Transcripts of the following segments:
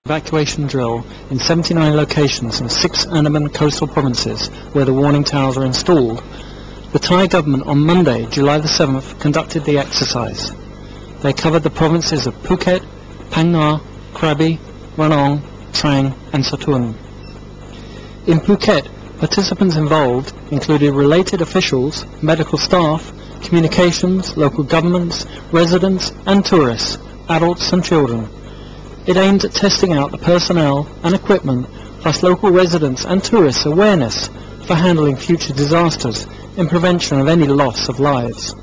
Evacuation drill in 79 locations in 6 Andaman coastal provinces where the warning towers are installed. The Thai government on Monday, July the 7th, conducted the exercise. They covered the provinces of Phuket, Phang-Nga, Krabi, Ranong, Trang and Satun. In Phuket, participants involved included related officials, medical staff, communications, local governments, residents and tourists, adults and children. It aimed at testing out the personnel and equipment, plus local residents and tourists' awareness for handling future disasters and prevention of any loss of lives.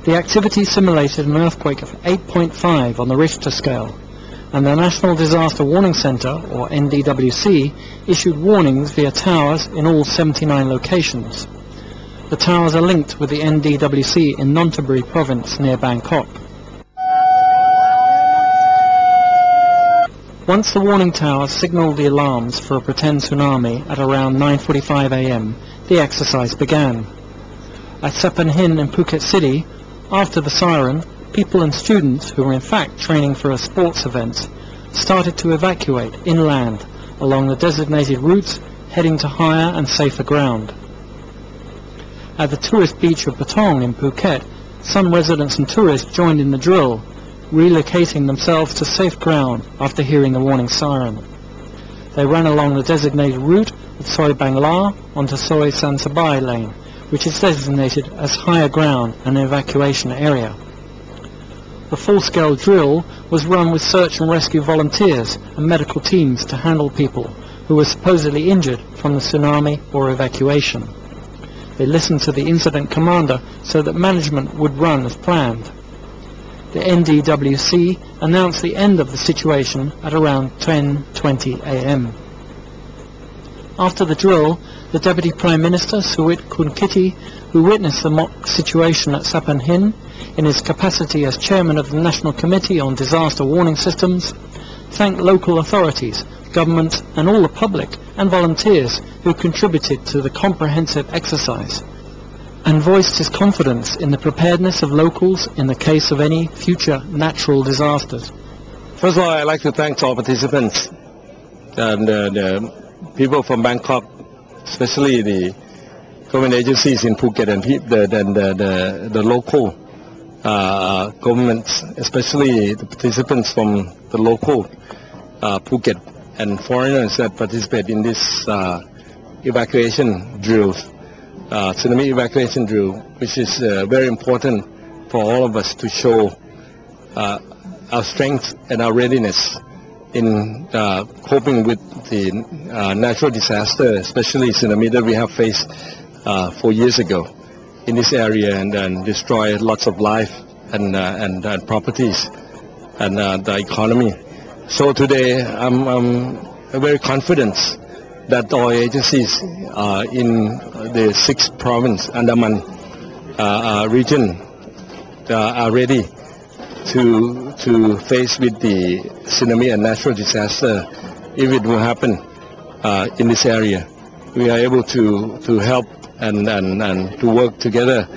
The activity simulated an earthquake of 8.5 on the Richter scale, and the National Disaster Warning Centre, or NDWC, issued warnings via towers in all 79 locations. The towers are linked with the NDWC in NonthaBuri province near Bangkok. Once the warning towers signalled the alarms for a pretend tsunami at around 9:45 a.m, the exercise began. At Saphan Hin in Phuket City, after the siren, people and students, who were in fact training for a sports event, started to evacuate inland along the designated routes, heading to higher and safer ground. At the tourist beach of Patong in Phuket, some residents and tourists joined in the drill, relocating themselves to safe ground after hearing the warning siren. They ran along the designated route of Soi Bangla onto Soi Sansabai lane, which is designated as higher ground and evacuation area. The full-scale drill was run with search and rescue volunteers and medical teams to handle people who were supposedly injured from the tsunami or evacuation. They listened to the incident commander so that management would run as planned. The NDWC announced the end of the situation at around 10:20 a.m. After the drill, the Deputy Prime Minister, Suwit Kunkiti, who witnessed the mock situation at Saphan Hin in his capacity as Chairman of the National Committee on Disaster Warning Systems, thanked local authorities, government and all the public and volunteers who contributed to the comprehensive exercise, and voiced his confidence in the preparedness of locals in the case of any future natural disasters. First of all, I'd like to thank all participants and the people from Bangkok, especially the government agencies in Phuket and the local governments, especially the participants from the local Phuket and foreigners that participate in this evacuation drills. Tsunami evacuation drill, which is very important for all of us to show our strength and our readiness in coping with the natural disaster, especially tsunami that we have faced 4 years ago in this area and destroy lots of life and properties and the economy. So today I'm very confident that all agencies in the 6th province, Andaman region, are ready to face with the tsunami and natural disaster if it will happen in this area. We are able to help and to work together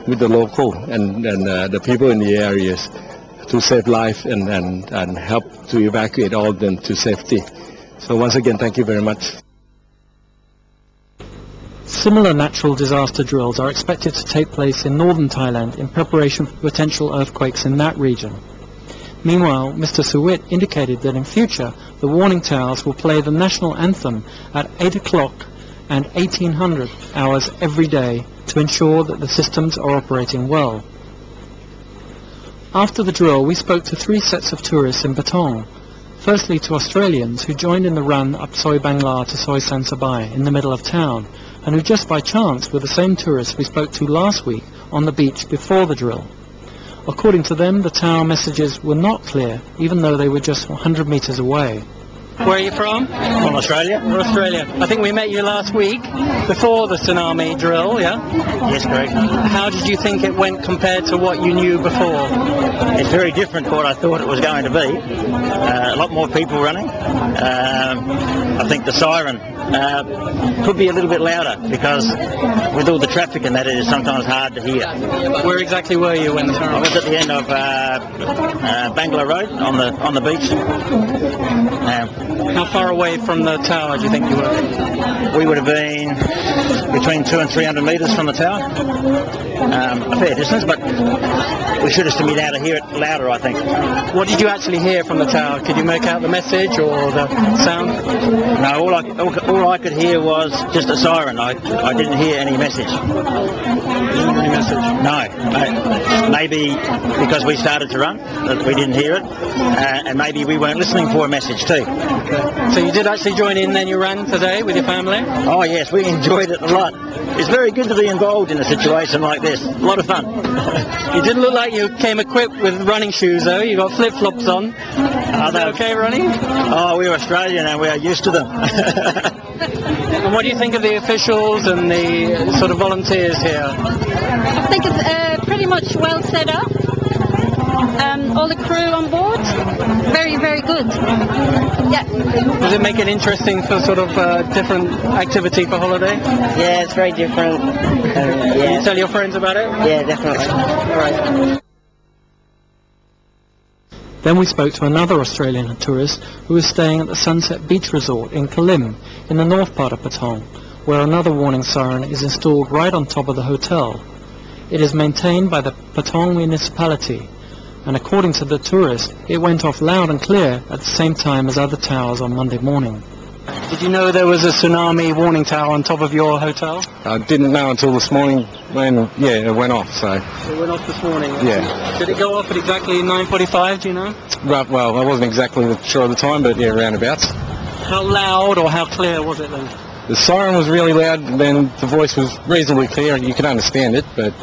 with the local and the people in the areas to save life and help to evacuate all of them to safety. So once again, thank you very much. Similar natural disaster drills are expected to take place in northern Thailand in preparation for potential earthquakes in that region. Meanwhile, Mr. Suwit indicated that in future the warning towers will play the national anthem at 8 o'clock and 1800 hours every day to ensure that the systems are operating well. After the drill, we spoke to 3 sets of tourists in Patong. Firstly, to Australians who joined in the run up Soi Bangla to Soi Sansabai in the middle of town, and who just by chance were the same tourists we spoke to last week on the beach before the drill. According to them, the tower messages were not clear, even though they were just 100 meters away. Where are you from? From Australia. We're Australia. I think we met you last week before the tsunami drill, yeah? Yes, correct. How did you think it went compared to what you knew before? It's very different to what I thought it was going to be. A lot more people running. I think the siren could be a little bit louder because with all the traffic and that, it is sometimes hard to hear. Where exactly were you when the siren? I was at the end of Bangla Road on the beach. far away from the tower do you think you were? We would have been between 200 and 300 metres from the tower. A fair distance, but we should have been able to hear it louder, I think. What did you actually hear from the tower? Could you make out the message or the sound? No, all I could hear was just a siren. I didn't hear any message. Any message? No. Maybe because we started to run, that we didn't hear it, and maybe we weren't listening for a message too. Okay. So you did actually join in then, you ran today with your family? Oh yes, we enjoyed it a lot. It's very good to be involved in a situation like this. A lot of fun. You didn't look like you came equipped with running shoes though. You got flip-flops on. Are they okay running? Oh, we're Australian and we are used to them. And what do you think of the officials and the sort of volunteers here? I think it's pretty much well set up. All the crew on board, very, very good. Yeah. Does it make it interesting for sort of different activity for holiday? Yeah, it's very different. Can you tell your friends about it? Yeah, definitely. All right. Then we spoke to another Australian tourist who was staying at the Sunset Beach Resort in Kalim, in the north part of Patong, where another warning siren is installed right on top of the hotel. It is maintained by the Patong municipality, and according to the tourist, it went off loud and clear at the same time as other towers on Monday morning. Did you know there was a tsunami warning tower on top of your hotel? I didn't know until this morning when, it went off, so... It went off this morning? Yeah. Did it go off at exactly 9:45, do you know? Right, well, I wasn't exactly sure of the time, but yeah, roundabouts. How loud or how clear was it then? The siren was really loud, and then the voice was reasonably clear, and you could understand it, but...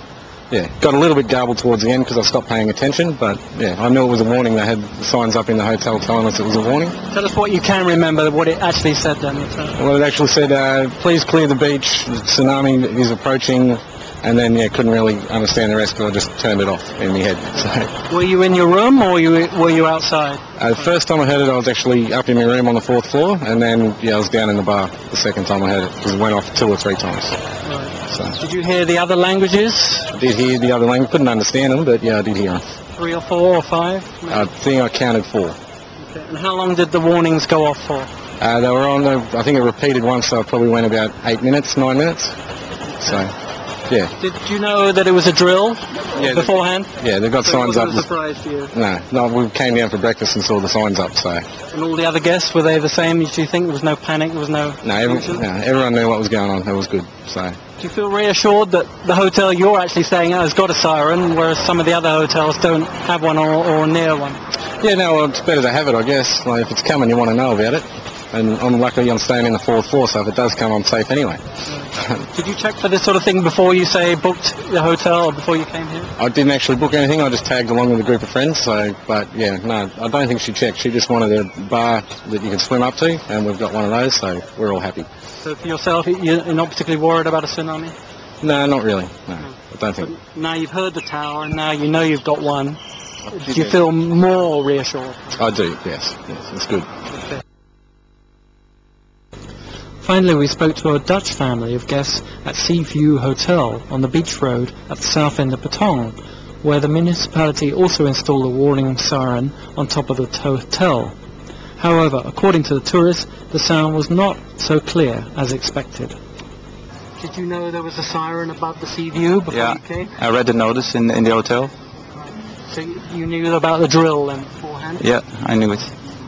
Yeah, got a little bit garbled towards the end because I stopped paying attention, but yeah, I knew it was a warning. They had signs up in the hotel telling us it was a warning. Tell us what you can remember, what it actually said then. Well, it actually said, please clear the beach, the tsunami is approaching, and then, couldn't really understand the rest because I just turned it off in my head. So. Were you in your room or were you outside? The first time I heard it, I was actually up in my room on the 4th floor, and then, I was down in the bar the second time I heard it because it went off 2 or 3 times. Right. So. Did you hear the other languages? I did hear the other language. Couldn't understand them, but I did hear them. 3 or 4 or 5? I think I counted 4. Okay. And how long did the warnings go off for? They were on, I think it repeated once, so it probably went about 8 minutes, 9 minutes. So, yeah. Did you know that it was a drill beforehand? They've got signs up. It wasn't a surprise to you? No, we came down for breakfast and saw the signs up, so... And all the other guests, were they the same? Do you think there was no panic, there was no... No, everyone knew what was going on. It was good, so... Do you feel reassured that the hotel you're actually staying at has got a siren, whereas some of the other hotels don't have one or near one? Yeah, no, well, it's better to have it, I guess. Like, if it's coming, you want to know about it. And luckily I'm staying in the 4th floor, so if it does come, I'm safe anyway. Did you check for this sort of thing before you, say, booked the hotel or before you came here? I didn't actually book anything. I just tagged along with a group of friends. So, but no, I don't think she checked. She just wanted a bar that you can swim up to, and we've got one of those, so we're all happy. So for yourself, you're not particularly worried about a tsunami? No, not really. No, I don't think. But now you've heard the tower, and now you know you've got one. Do you feel more reassured? I do. Yes, it's good. Okay. Finally, we spoke to a Dutch family of guests at Sea View Hotel on the beach road at the south end of Patong, where the municipality also installed a warning siren on top of the hotel. However, according to the tourists, the sound was not so clear as expected. Did you know there was a siren above the Sea View before you came? I read the notice in the hotel. So you knew about the drill then beforehand? Yeah, I knew it.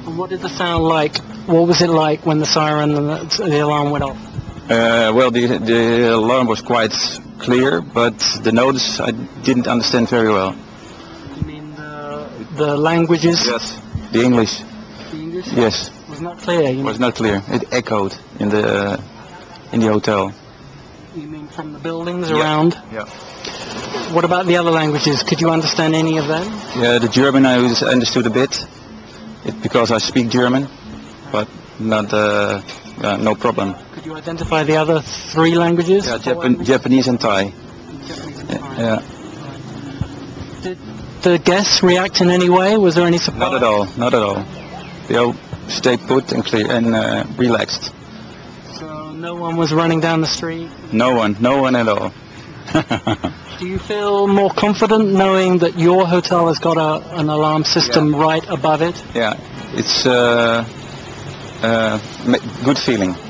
And what did the sound like? What was it like when the siren and the alarm went off? Well, the alarm was quite clear, but the notice I didn't understand very well. You mean the languages? Yes, the English. The English? Yes. It was not clear? It was not clear. It echoed in the hotel. You mean from the buildings around? Yeah. What about the other languages? Could you understand any of them? Yeah, the German I understood a bit, because I speak German, but not no problem. Could you identify the other 3 languages? Yeah, Japanese and Thai. Japanese and Thai. Yeah. Did the guests react in any way? Was there any surprise? Not at all. Not at all. They all stayed put and clear and relaxed. So no one was running down the street? No one at all. Do you feel more confident knowing that your hotel has got an alarm system right above it? Yeah, it's good feeling.